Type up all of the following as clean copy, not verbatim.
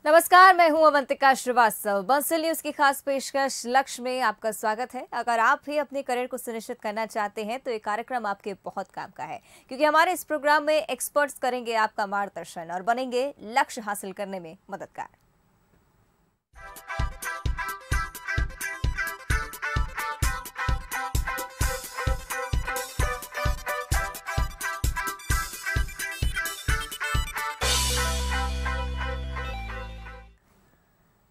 नमस्कार, मैं हूं अवंतिका श्रीवास्तव। बंसल न्यूज की खास पेशकश लक्ष्य में आपका स्वागत है। अगर आप भी अपने करियर को सुनिश्चित करना चाहते हैं तो ये कार्यक्रम आपके बहुत काम का है, क्योंकि हमारे इस प्रोग्राम में एक्सपर्ट्स करेंगे आपका मार्गदर्शन और बनेंगे लक्ष्य हासिल करने में मददगार।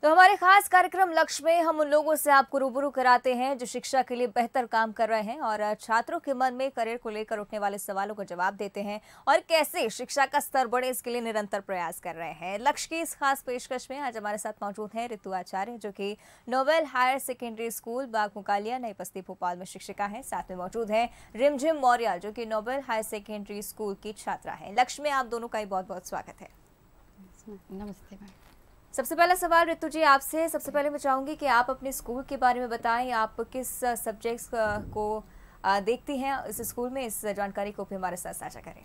तो हमारे खास कार्यक्रम लक्ष्य में हम उन लोगों से आपको रूबरू कराते हैं जो शिक्षा के लिए बेहतर काम कर रहे हैं और छात्रों के मन में करियर को लेकर उठने वाले सवालों का जवाब देते हैं और कैसे शिक्षा का स्तर बढ़े इसके लिए निरंतर प्रयास कर रहे हैं। लक्ष्य की इस खास पेशकश में आज हमारे साथ मौजूद हैं ऋतु आचार्य, जो कि नोवेल हायर सेकेंडरी स्कूल बाग मुकालिया नई बस्ती भोपाल में शिक्षिका है। साथ में मौजूद है रिमझिम मौर्य, जो कि नोवेल हायर सेकेंडरी स्कूल की छात्रा है। लक्ष्य में आप दोनों का ही बहुत बहुत स्वागत है। नमस्ते मैम। सबसे पहला सवाल ऋतु जी आपसे, सबसे पहले मैं चाहूंगी कि आप अपने स्कूल के बारे में बताएं। आप किस सब्जेक्ट्स को देखती हैं इस स्कूल में, इस जानकारी को भी हमारे साथ साझा करें।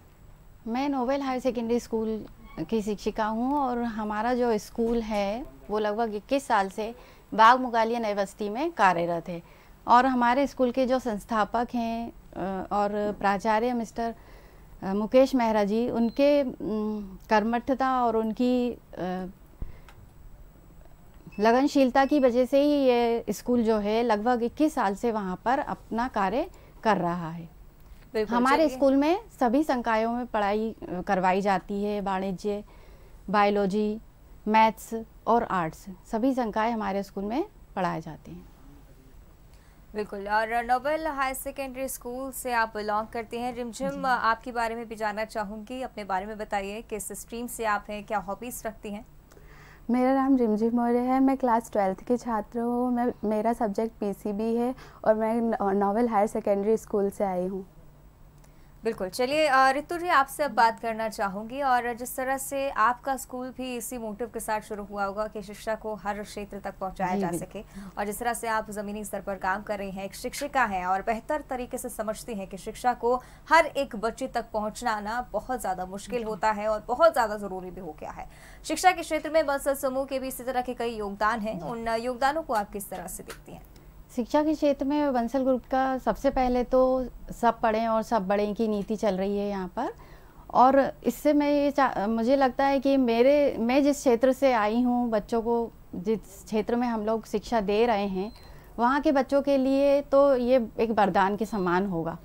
मैं नोवेल हायर सेकेंडरी स्कूल की शिक्षिका हूं और हमारा जो स्कूल है वो लगभग 21 साल से बाग मुकालिया नई बस्ती में कार्यरत है। और हमारे स्कूल के जो संस्थापक हैं और प्राचार्य मिस्टर मुकेश मेहरा जी, उनके कर्मठता और उनकी लगनशीलता की वजह से ही ये स्कूल जो है लगभग 21 साल से वहाँ पर अपना कार्य कर रहा है। हमारे स्कूल में सभी संकायों में पढ़ाई करवाई जाती है। वाणिज्य, बायोलॉजी, मैथ्स और आर्ट्स, सभी संकाय हमारे स्कूल में पढ़ाए जाते हैं। बिल्कुल। और नोवेल हायर सेकेंडरी स्कूल से आप बिलोंग करती हैं। रिमझिम, आपके बारे में भी जानना चाहूँगी, अपने बारे में बताइए, किस स्ट्रीम से आप हैं, क्या हॉबीज रखती हैं। मेरा नाम रिमझिम मौर्य है। मैं क्लास 12th की छात्र हूँ। मेरा सब्जेक्ट पीसीबी है और मैं नोवेल हायर सेकेंडरी स्कूल से आई हूँ। बिल्कुल। चलिए ऋतु जी, आपसे अब बात करना चाहूँगी। और जिस तरह से आपका स्कूल भी इसी मोटिव के साथ शुरू हुआ होगा कि शिक्षा को हर क्षेत्र तक पहुँचाया जा सके, और जिस तरह से आप ज़मीनी स्तर पर काम कर रही हैं, एक शिक्षिका हैं और बेहतर तरीके से समझती हैं कि शिक्षा को हर एक बच्चे तक पहुँचना ना बहुत ज़्यादा मुश्किल होता है और बहुत ज़्यादा ज़रूरी भी हो गया है। शिक्षा के क्षेत्र में बंसल समूह के भी इसी तरह के कई योगदान हैं, उन योगदानों को आप किस तरह से देखती हैं। शिक्षा के क्षेत्र में बंसल ग्रुप का सबसे पहले तो सब पढ़ें और सब बढ़ें की नीति चल रही है यहाँ पर। और इससे मुझे लगता है कि मैं जिस क्षेत्र से आई हूँ, बच्चों को जिस क्षेत्र में हम लोग शिक्षा दे रहे हैं, वहाँ के बच्चों के लिए तो ये एक वरदान के समान होगा,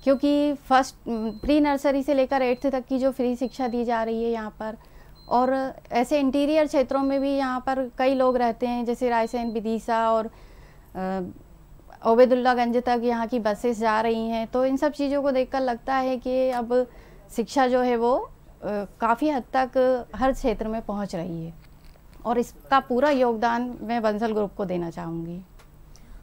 क्योंकि फर्स्ट प्री नर्सरी से लेकर 8th तक की जो फ्री शिक्षा दी जा रही है यहाँ पर। और ऐसे इंटीरियर क्षेत्रों में भी यहाँ पर कई लोग रहते हैं, जैसे रायसेन, विदिशा और ओबेदुल्लागंज तक यहाँ की बसेस जा रही हैं। तो इन सब चीज़ों को देखकर लगता है कि अब शिक्षा जो है वो काफ़ी हद तक हर क्षेत्र में पहुँच रही है, और इसका पूरा योगदान मैं बंसल ग्रुप को देना चाहूँगी।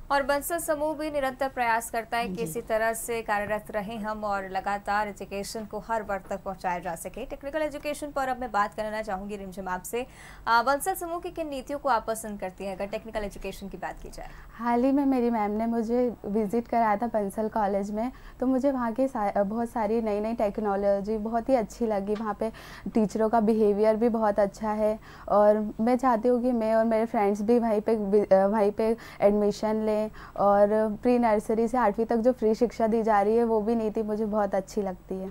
और बंसल समूह भी निरंतर प्रयास करता है कि इसी तरह से कार्यरत रहें हम और लगातार एजुकेशन को हर वर्ग तक पहुंचाया जा सके। टेक्निकल एजुकेशन पर अब मैं बात करना चाहूंगी रिमझिम आपसे। बंसल समूह की किन नीतियों को आप पसंद करती हैं, अगर टेक्निकल एजुकेशन की बात की जाए। हाल ही में मेरी मैम ने मुझे विज़िट कराया था बंसल कॉलेज में, तो मुझे वहाँ की बहुत सारी नई नई टेक्नोलॉजी बहुत ही अच्छी लगी। वहाँ पे टीचरों का बिहेवियर भी बहुत अच्छा है और मैं चाहती हूँ कि मैं और मेरे फ्रेंड्स भी वहीं पे एडमिशन लें। और प्री नर्सरी से 8वीं तक जो फ्री शिक्षा दी जा रही है वो भी नीति मुझे बहुत अच्छी लगती है।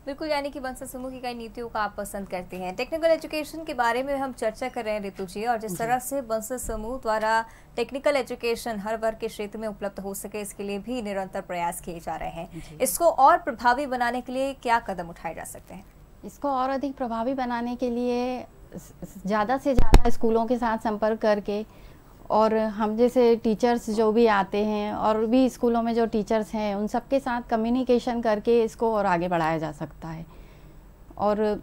बिल्कुल, यानी कि बंसल समूह की कई नीतियों का आप पसंद करती हैं। टेक्निकल एजुकेशन के बारे में हम चर्चा कर रहे हैं ऋतु जी, और जिस तरह से बंसल समूह द्वारा टेक्निकल एजुकेशन हर वर्ग के क्षेत्र में उपलब्ध हो सके, इसके लिए भी निरंतर प्रयास किए जा रहे हैं। इसको और प्रभावी बनाने के लिए क्या कदम उठाए जा सकते हैं। इसको और अधिक प्रभावी बनाने के लिए ज़्यादा से ज़्यादा स्कूलों के साथ संपर्क करके, और हम जैसे टीचर्स जो भी आते हैं और भी स्कूलों में जो टीचर्स हैं, उन सबके साथ कम्युनिकेशन करके इसको और आगे बढ़ाया जा सकता है। और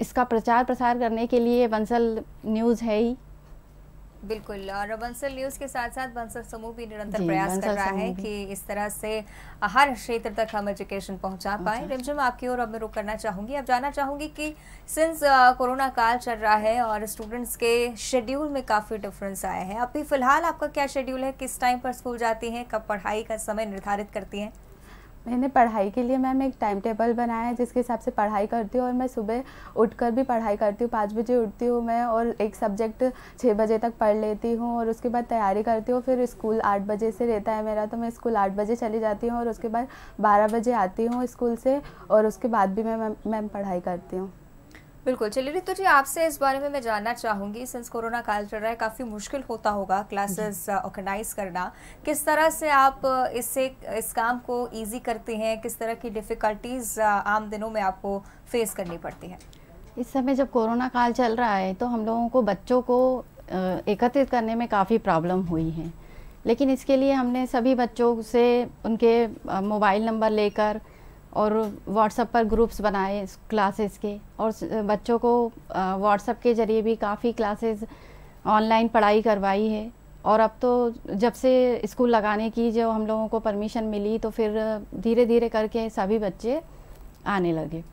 इसका प्रचार प्रसार करने के लिए बंसल न्यूज़ है ही। बिल्कुल। और बंसल न्यूज़ के साथ साथ बंसल समूह भी निरंतर प्रयास कर रहा है कि इस तरह से हर क्षेत्र तक हम एजुकेशन पहुंचा पाएं। रिमझिम, आपकी ओर अब मैं रुक करना चाहूँगी। अब जानना चाहूँगी कि सिंस कोरोना काल चल रहा है और स्टूडेंट्स के शेड्यूल में काफ़ी डिफरेंस आए हैं, अभी फ़िलहाल आपका क्या शेड्यूल है, किस टाइम पर स्कूल जाती हैं, कब पढ़ाई का समय निर्धारित करती हैं। मैंने पढ़ाई के लिए मैम एक टाइम टेबल बनाया है जिसके हिसाब से पढ़ाई करती हूँ, और मैं सुबह उठकर भी पढ़ाई करती हूँ। 5 बजे उठती हूँ मैं और एक सब्जेक्ट 6 बजे तक पढ़ लेती हूँ, और उसके बाद तैयारी करती हूँ। फिर स्कूल 8 बजे से रहता है मेरा, तो मैं स्कूल 8 बजे चली जाती हूँ और उसके बाद 12 बजे आती हूँ स्कूल से, और उसके बाद भी मैं मैम पढ़ाई करती हूँ। बिल्कुल। चलिए रितु जी, आपसे इस बारे में मैं जानना चाहूँगी, सिंस कोरोना काल चल रहा है काफ़ी मुश्किल होता होगा क्लासेस ऑर्गेनाइज करना, किस तरह से आप इस काम को इजी करती हैं, किस तरह की डिफ़िकल्टीज़ आम दिनों में आपको फेस करनी पड़ती हैं? इस समय जब कोरोना काल चल रहा है तो हम लोगों को बच्चों को एकत्रित करने में काफ़ी प्रॉब्लम हुई है, लेकिन इसके लिए हमने सभी बच्चों से उनके मोबाइल नंबर लेकर और व्हाट्सएप पर ग्रुप्स बनाए क्लासेस के, और बच्चों को व्हाट्सएप के ज़रिए भी काफ़ी क्लासेस ऑनलाइन पढ़ाई करवाई है। और अब तो जब से स्कूल लगाने की जो हम लोगों को परमिशन मिली, तो फिर धीरे धीरे करके सभी बच्चे आने लगे।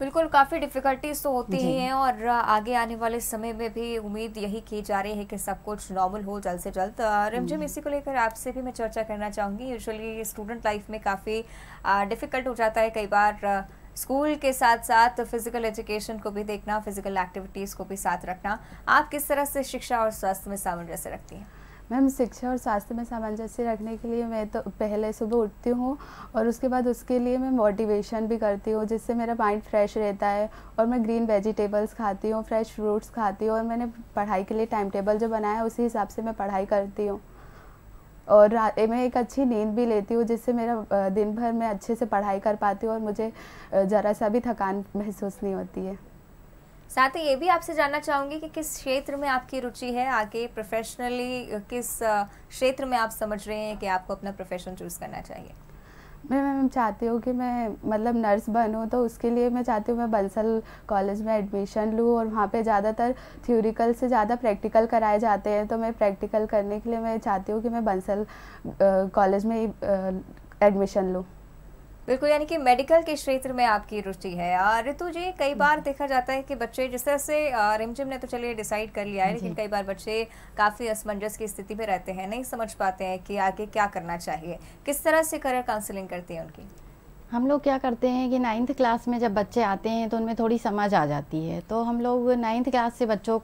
बिल्कुल, काफ़ी डिफ़िकल्टीज़ तो होती ही हैं, और आगे आने वाले समय में भी उम्मीद यही की जा रही है कि सब कुछ नॉर्मल हो जल्द से जल्द। रिमझिम, इसी को लेकर आपसे भी मैं चर्चा करना चाहूँगी। यूजुअली स्टूडेंट लाइफ में काफ़ी डिफ़िकल्ट हो जाता है कई बार स्कूल के साथ साथ फिज़िकल एजुकेशन को भी देखना, फिज़िकल एक्टिविटीज़ को भी साथ रखना। आप किस तरह से शिक्षा और स्वास्थ्य में सामंजस्य रखती हैं? मैम, शिक्षा और स्वास्थ्य में सामंजस्य रखने के लिए मैं तो पहले सुबह उठती हूँ और उसके बाद उसके लिए मैं मोटिवेशन भी करती हूँ, जिससे मेरा माइंड फ्रेश रहता है। और मैं ग्रीन वेजिटेबल्स खाती हूँ, फ्रेश फ्रूट्स खाती हूँ, और मैंने पढ़ाई के लिए टाइम टेबल जो बनाया है उसी हिसाब से मैं पढ़ाई करती हूँ। और रात मैं एक अच्छी नींद भी लेती हूँ, जिससे मेरा दिन भर मैं अच्छे से पढ़ाई कर पाती हूँ और मुझे ज़रा सा भी थकान महसूस नहीं होती है। साथ ही ये भी आपसे जानना चाहूँगी कि किस क्षेत्र में आपकी रुचि है, आगे प्रोफेशनली किस क्षेत्र में आप समझ रहे हैं कि आपको अपना प्रोफेशन चूज़ करना चाहिए? मैं चाहती हूँ कि मैं मतलब नर्स बनूँ, तो उसके लिए मैं चाहती हूँ मैं बंसल कॉलेज में एडमिशन लूँ, और वहाँ पे ज़्यादातर थ्योरिकल से ज़्यादा प्रैक्टिकल कराए जाते हैं। तो मैं प्रैक्टिकल करने के लिए मैं चाहती हूँ कि मैं बंसल कॉलेज में एडमिशन लूँ। बिल्कुल, यानी कि मेडिकल के क्षेत्र में आपकी रुचि है। ऋतु जी, कई बार देखा जाता है कि बच्चे जिस तरह से रिमझिम ने तो चलिए डिसाइड कर लिया है, लेकिन कई बार बच्चे काफ़ी असमंजस की स्थिति में रहते हैं, नहीं समझ पाते हैं कि आगे क्या करना चाहिए। किस तरह से करियर काउंसलिंग करती हैं उनकी? हम लोग क्या करते हैं कि 9th क्लास में जब बच्चे आते हैं तो उनमें थोड़ी समझ आ जाती है, तो हम लोग 9th क्लास से बच्चों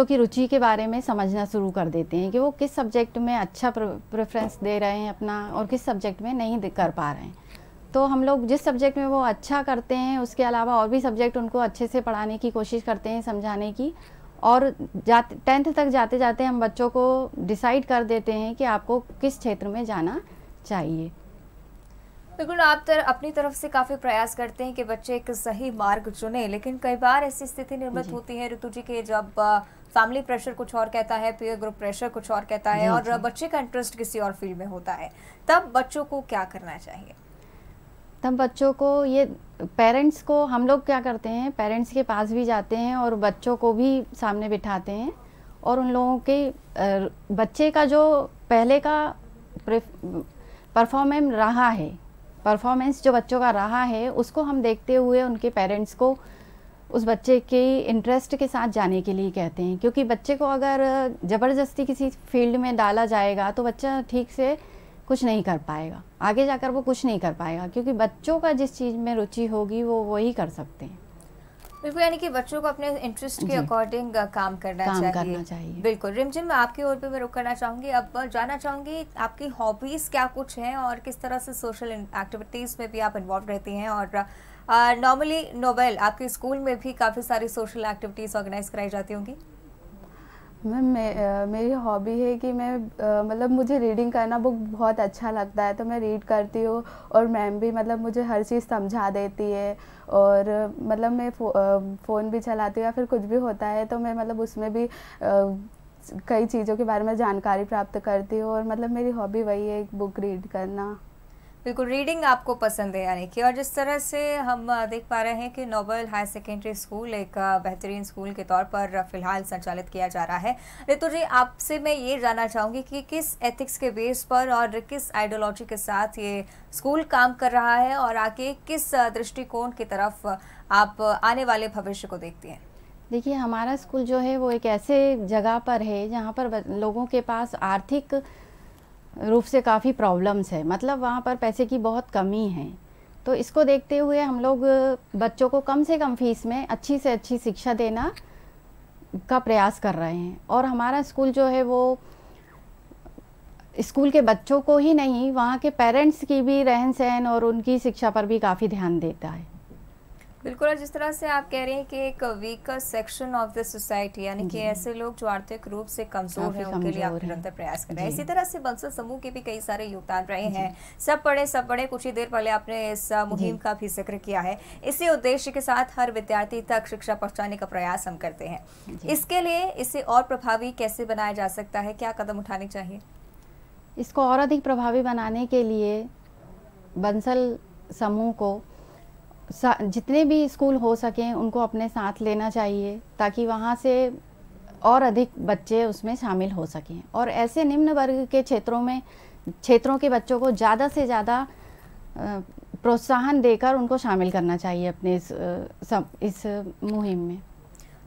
की रुचि के बारे में समझना शुरू कर देते हैं कि वो किस सब्जेक्ट में अच्छा प्रेफरेंस दे रहे हैं अपना, और किस सब्जेक्ट में नहीं कर पा रहे हैं। तो हम लोग जिस सब्जेक्ट में वो अच्छा करते हैं उसके अलावा और भी सब्जेक्ट उनको अच्छे से पढ़ाने की कोशिश करते हैं, समझाने की। और 10th तक जाते जाते हम बच्चों को डिसाइड कर देते हैं कि आपको किस क्षेत्र में जाना चाहिए। बिल्कुल, आप अपनी तरफ से काफ़ी प्रयास करते हैं कि बच्चे एक सही मार्ग चुने, लेकिन कई बार ऐसी स्थिति निर्मित होती है ऋतु जी के जब फैमिली प्रेशर कुछ और कहता है, पीयर ग्रुप प्रेशर कुछ और कहता है, और बच्चे का इंटरेस्ट किसी और फील्ड में होता है, तब बच्चों को क्या करना चाहिए? तब बच्चों को पेरेंट्स को हम लोग क्या करते हैं, पेरेंट्स के पास भी जाते हैं और बच्चों को भी सामने बिठाते हैं, और उन लोगों के बच्चे का जो पहले का परफॉर्मेंस जो बच्चों का रहा है उसको हम देखते हुए उनके पेरेंट्स को उस बच्चे के इंटरेस्ट के साथ जाने के लिए कहते हैं। क्योंकि बच्चे को अगर ज़बरदस्ती किसी फील्ड में डाला जाएगा तो बच्चा ठीक से कुछ नहीं कर पाएगा, आगे जाकर वो कुछ नहीं कर पाएगा, क्योंकि बच्चों का जिस चीज़ में रुचि होगी वो वही कर सकते हैं। बिल्कुल, यानी कि बच्चों को अपने इंटरेस्ट के अकॉर्डिंग काम करना चाहिए। बिल्कुल। रिमझिम, मैं आपकी ओर पे मैं रुक करना चाहूँगी। अब जानना चाहूँगी आपकी हॉबीज़ क्या कुछ हैं और किस तरह से सोशल एक्टिविटीज़ में भी आप इन्वॉल्व रहती हैं, और नॉर्मली नोबेल आपके स्कूल में भी काफ़ी सारी सोशल एक्टिविटीज़ ऑर्गेनाइज कराई जाती होंगी? मैम, मेरी हॉबी है कि मैं मतलब मुझे रीडिंग करना बुक बहुत अच्छा लगता है, तो मैं रीड करती हूँ, और मैम भी मतलब मुझे हर चीज़ समझा देती है। और मतलब मैं फ़ोन भी चलाती हूँ या फिर कुछ भी होता है तो मैं मतलब उसमें भी कई चीज़ों के बारे में जानकारी प्राप्त करती हूँ, और मतलब मेरी हॉबी वही है, एक बुक रीड करना। बिल्कुल, रीडिंग आपको पसंद है यानी कि। और जिस तरह से हम देख पा रहे हैं कि नोबेल हायर सेकेंडरी स्कूल एक बेहतरीन स्कूल के तौर पर फिलहाल संचालित किया जा रहा है। ऋतु जी, आपसे मैं ये जानना चाहूँगी कि किस एथिक्स के बेस पर और किस आइडियोलॉजी के साथ ये स्कूल काम कर रहा है, और आगे किस दृष्टिकोण की तरफ आप आने वाले भविष्य को देखती हैं? देखिए, हमारा स्कूल जो है वो एक ऐसे जगह पर है जहाँ पर लोगों के पास आर्थिक रूप से काफ़ी प्रॉब्लम्स है, मतलब वहाँ पर पैसे की बहुत कमी है। तो इसको देखते हुए हम लोग बच्चों को कम से कम फीस में अच्छी से अच्छी शिक्षा देना का प्रयास कर रहे हैं। और हमारा स्कूल जो है वो स्कूल के बच्चों को ही नहीं, वहाँ के पेरेंट्स की भी रहन सहन और उनकी शिक्षा पर भी काफ़ी ध्यान देता है। बिल्कुल, और जिस तरह से आप कह रहे हैं कि एक weaker section of the society, यानी कि ऐसे लोग जो आर्थिक रूप से कमजोर हैं, उनके लिए आप निरंतर प्रयास कर रहे हैं। इसी तरह से बंसल समूह के भी कई सारे योगदान रहे हैं। सब पढ़े कुछ ही देर पहले आपने इस मुहिम का भी जिक्र किया है। इसी उद्देश्य के साथ हर विद्यार्थी तक शिक्षा पहुंचाने का प्रयास हम करते हैं। इसके लिए इसे और प्रभावी कैसे बनाया जा सकता है, क्या कदम उठाने चाहिए? इसको और अधिक प्रभावी बनाने के लिए बंसल समूह को जितने भी स्कूल हो सकें उनको अपने साथ लेना चाहिए, ताकि वहाँ से और अधिक बच्चे उसमें शामिल हो सकें। और ऐसे निम्न वर्ग के क्षेत्रों के बच्चों को ज़्यादा से ज़्यादा प्रोत्साहन देकर उनको शामिल करना चाहिए अपने इस मुहिम में।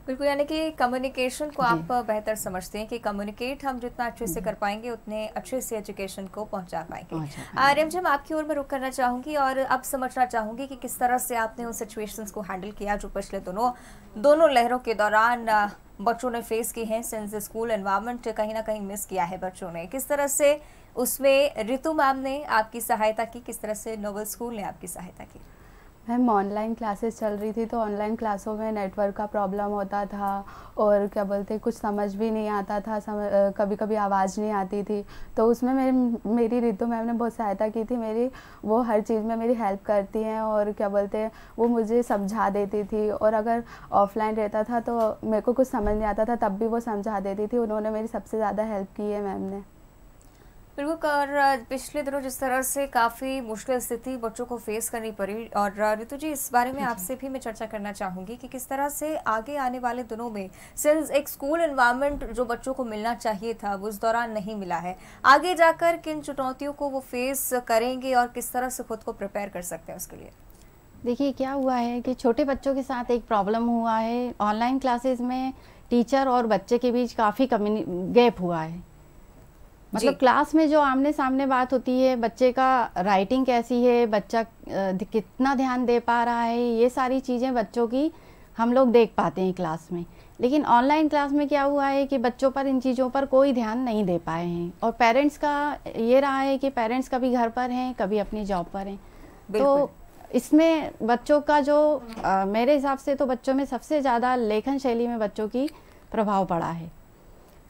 बिल्कुल, यानी कि कम्युनिकेशन को आप बेहतर समझते हैं कि कम्युनिकेट हम जितना अच्छे से कर पाएंगे उतने अच्छे से एजुकेशन को पहुंचा पाएंगे। रिमझिम, आपकी ओर में रुक करना चाहूँगी और अब समझना चाहूँगी कि किस तरह से आपने उन सिचुएशंस को हैंडल किया जो पिछले दोनों लहरों के दौरान बच्चों ने फेस की हैं। सिंस स्कूल एनवायरनमेंट कहीं ना कहीं मिस किया है बच्चों ने, किस तरह से उसमें रितु मैम ने आपकी सहायता की, किस तरह से नोबल स्कूल ने आपकी सहायता की? मैम, ऑनलाइन क्लासेस चल रही थी तो ऑनलाइन क्लासों में नेटवर्क का प्रॉब्लम होता था और क्या बोलते कुछ समझ भी नहीं आता था, कभी कभी आवाज़ नहीं आती थी। तो उसमें मेरी रितु मैम ने बहुत सहायता की थी मेरी। वो हर चीज़ में मेरी हेल्प करती हैं और क्या बोलते हैं वो मुझे समझा देती थी। और अगर ऑफलाइन रहता था तो मेरे को कुछ समझ नहीं आता था तब भी वो समझा देती थी। उन्होंने मेरी सबसे ज़्यादा हेल्प की है मैम ने। बिल्कुल, और पिछले दिनों जिस तरह से काफ़ी मुश्किल स्थिति बच्चों को फेस करनी पड़ी, और ऋतु जी इस बारे में आपसे भी मैं चर्चा करना चाहूँगी कि किस तरह से आगे आने वाले दिनों में सिंस एक स्कूल एनवायरनमेंट जो बच्चों को मिलना चाहिए था वो उस दौरान नहीं मिला है, आगे जाकर किन चुनौतियों को वो फेस करेंगे और किस तरह से खुद को प्रिपेयर कर सकते हैं उसके लिए? देखिए, क्या हुआ है कि छोटे बच्चों के साथ एक प्रॉब्लम हुआ है। ऑनलाइन क्लासेस में टीचर और बच्चे के बीच काफ़ी गैप हुआ है। मतलब क्लास में जो आमने सामने बात होती है, बच्चे का राइटिंग कैसी है, बच्चा कितना ध्यान दे पा रहा है, ये सारी चीज़ें बच्चों की हम लोग देख पाते हैं क्लास में। लेकिन ऑनलाइन क्लास में क्या हुआ है कि बच्चों पर इन चीज़ों पर कोई ध्यान नहीं दे पाए हैं। और पेरेंट्स का ये रहा है कि पेरेंट्स कभी घर पर हैं, कभी अपनी जॉब पर हैं। तो इसमें बच्चों का जो मेरे हिसाब से तो बच्चों में सबसे ज़्यादा लेखन शैली में बच्चों की प्रभाव पड़ा है,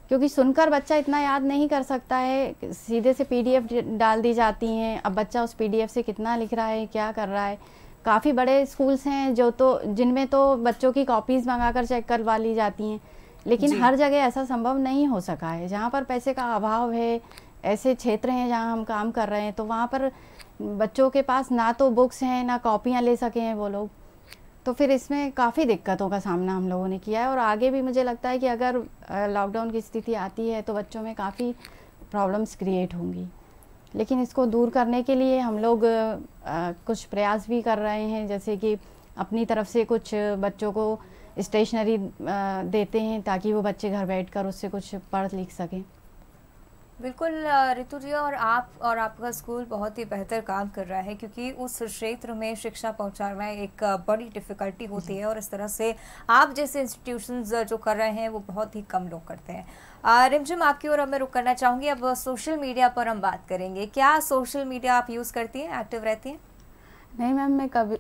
क्योंकि सुनकर बच्चा इतना याद नहीं कर सकता है। सीधे से पीडीएफ डाल दी जाती हैं, अब बच्चा उस पीडीएफ से कितना लिख रहा है, क्या कर रहा है। काफ़ी बड़े स्कूल्स हैं जिनमें तो बच्चों की कॉपीज़ मंगाकर चेक करवा ली जाती हैं, लेकिन हर जगह ऐसा संभव नहीं हो सका है। जहाँ पर पैसे का अभाव है, ऐसे क्षेत्र हैं जहाँ हम काम कर रहे हैं, तो वहाँ पर बच्चों के पास ना तो बुक्स हैं ना कॉपियाँ ले सके हैं वो लोग। तो फिर इसमें काफ़ी दिक्कतों का सामना हम लोगों ने किया है। और आगे भी मुझे लगता है कि अगर लॉकडाउन की स्थिति आती है तो बच्चों में काफ़ी प्रॉब्लम्स क्रिएट होंगी। लेकिन इसको दूर करने के लिए हम लोग कुछ प्रयास भी कर रहे हैं, जैसे कि अपनी तरफ से कुछ बच्चों को स्टेशनरी देते हैं ताकि वो बच्चे घर बैठकर उससे कुछ पढ़ लिख सकें। बिल्कुल ऋतु जी, और आप और आपका स्कूल बहुत ही बेहतर काम कर रहा है, क्योंकि उस क्षेत्र में शिक्षा पहुंचाना एक बड़ी डिफ़िकल्टी होती है और इस तरह से आप जैसे इंस्टीट्यूशंस जो कर रहे हैं वो बहुत ही कम लोग करते हैं। रिमझिम, आपकी ओर अब मैं रुक करना चाहूँगी। अब सोशल मीडिया पर हम बात करेंगे। क्या सोशल मीडिया आप यूज़ करती हैं, एक्टिव रहती हैं? नहीं मैम, मैं कभी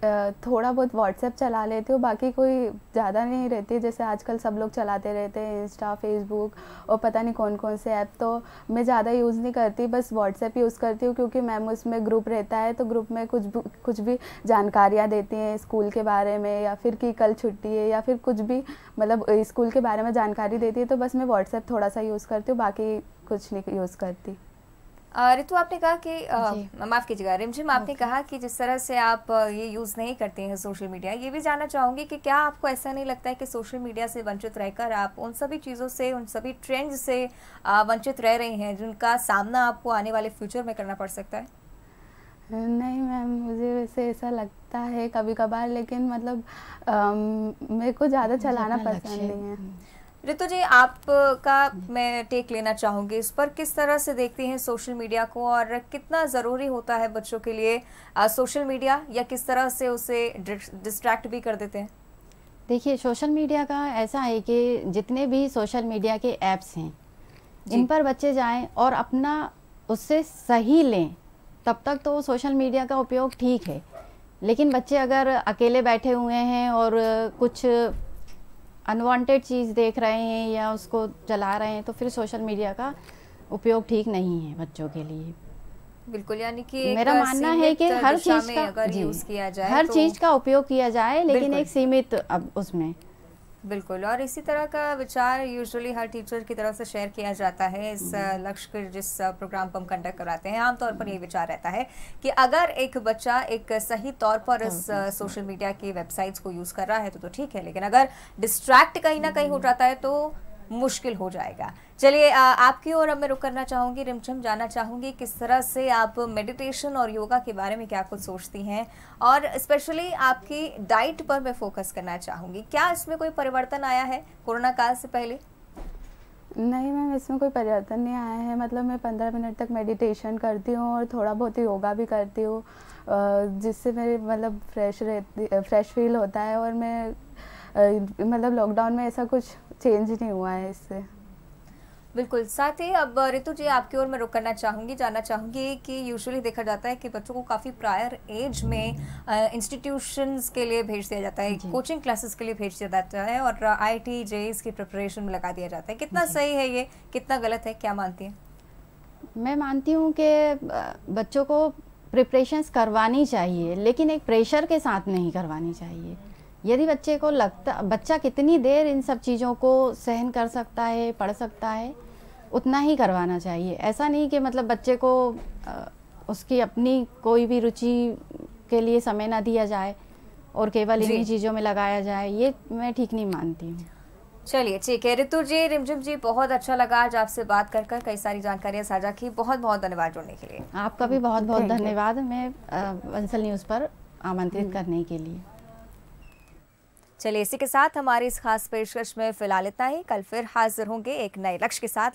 थोड़ा बहुत व्हाट्सएप चला लेती हूँ, बाकी कोई ज़्यादा नहीं रहती। जैसे आजकल सब लोग चलाते रहते हैं इंस्टा, फेसबुक और पता नहीं कौन कौन से ऐप, तो मैं ज़्यादा यूज़ नहीं करती, बस व्हाट्सएप यूज़ करती हूँ। क्योंकि मैम उसमें ग्रुप रहता है तो ग्रुप में कुछ भी जानकारियाँ देती हैं स्कूल के बारे में, या फिर कि कल छुट्टी है, या फिर कुछ भी मतलब स्कूल के बारे में जानकारी देती है। तो बस मैं व्हाट्सएप थोड़ा सा यूज़ करती हूँ, बाकी कुछ नहीं यूज़ करती। ऋतु, आपने कहा कि माफ़ कीजिएगा रिमझिम, आपने कहा कि जिस तरह से आप ये यूज़ नहीं करते हैं सोशल मीडिया, ये भी जानना चाहूँगी कि क्या आपको ऐसा नहीं लगता है कि सोशल मीडिया से वंचित रहकर आप उन सभी चीज़ों से, उन सभी ट्रेंड्स से वंचित रह रही हैं जिनका सामना आपको आने वाले फ्यूचर में करना पड़ सकता है? नहीं मैम, मुझे वैसे ऐसा लगता है कभी कभार, लेकिन मतलब मेरे को ज़्यादा चलाना पसंद नहीं है। ऋतु जी, आपका मैं टेक लेना चाहूंगी इस पर। किस तरह से देखती हैं सोशल मीडिया को और कितना ज़रूरी होता है बच्चों के लिए सोशल मीडिया, या किस तरह से उसे डिस्ट्रैक्ट भी कर देते हैं? देखिए, सोशल मीडिया का ऐसा है कि जितने भी सोशल मीडिया के ऐप्स हैं इन पर बच्चे जाएं और अपना उससे सही लें, तब तक तो सोशल मीडिया का उपयोग ठीक है। लेकिन बच्चे अगर अकेले बैठे हुए हैं और कुछ अनवांटेड चीज़ देख रहे हैं या उसको चला रहे हैं, तो फिर सोशल मीडिया का उपयोग ठीक नहीं है बच्चों के लिए। बिल्कुल, यानी कि मेरा मानना है कि हर चीज़ का अगर यूज किया जाए, हर चीज़ का उपयोग किया जाए, लेकिन एक सीमित अब उसमें। बिल्कुल, और इसी तरह का विचार यूजुअली हर टीचर की तरफ से शेयर किया जाता है इस लक्ष्य के जिस प्रोग्राम को हम कंडक्ट कराते हैं। आमतौर पर ये विचार रहता है कि अगर एक बच्चा एक सही तौर पर इस सोशल मीडिया की वेबसाइट्स को यूज़ कर रहा है तो ठीक है, लेकिन अगर डिस्ट्रैक्ट कहीं ना कहीं हो जाता है तो मुश्किल हो जाएगा। चलिए, आपकी ओर अब मैं रुक करना चाहूँगी। रिमझिम, जानना चाहूँगी किस तरह से आप मेडिटेशन और योगा के बारे में क्या कुछ सोचती हैं, और स्पेशली आपकी डाइट पर मैं फोकस करना चाहूँगी। क्या इसमें कोई परिवर्तन आया है कोरोना काल से पहले? नहीं मैम, इसमें कोई परिवर्तन नहीं आया है। मतलब मैं 15 मिनट तक मेडिटेशन करती हूँ और थोड़ा बहुत योगा भी करती हूँ, जिससे मेरे मतलब फ्रेश फील होता है। और मैं मतलब लॉकडाउन में ऐसा कुछ चेंज नहीं हुआ है इससे। बिल्कुल। साथ ही अब ऋतु जी, आपकी ओर मैं रुक करना चाहूँगी, जानना चाहूँगी कि यूजुअली देखा जाता है कि बच्चों को काफ़ी प्रायर एज में इंस्टीट्यूशंस के लिए भेज दिया जाता है, कोचिंग क्लासेस के लिए भेज दिया जाता है, और IIT JEE की प्रिपरेशन में लगा दिया जाता है। कितना सही है ये, कितना गलत है, क्या मानती हैं? मैं मानती हूँ कि बच्चों को प्रिपरेशंस करवानी चाहिए, लेकिन एक प्रेशर के साथ नहीं करवानी चाहिए। यदि बच्चे को लगता, बच्चा कितनी देर इन सब चीज़ों को सहन कर सकता है, पढ़ सकता है, उतना ही करवाना चाहिए। ऐसा नहीं कि मतलब बच्चे को उसकी अपनी कोई भी रुचि के लिए समय ना दिया जाए और केवल इन्हीं चीज़ों में लगाया जाए, ये मैं ठीक नहीं मानती हूँ। चलिए, ठीक है। ऋतु जी, रिमझिम जी, बहुत अच्छा लगा आज आपसे बात कर कई सारी जानकारियाँ साझा की। बहुत बहुत धन्यवाद जुड़ने के लिए। आपका भी बहुत बहुत धन्यवाद, मैं बंसल न्यूज़ पर आमंत्रित करने के लिए। चलिए, इसी के साथ हमारी इस खास पेशकश में फिलहाल इतना ही। कल फिर हाजिर होंगे एक नए लक्ष्य के साथ।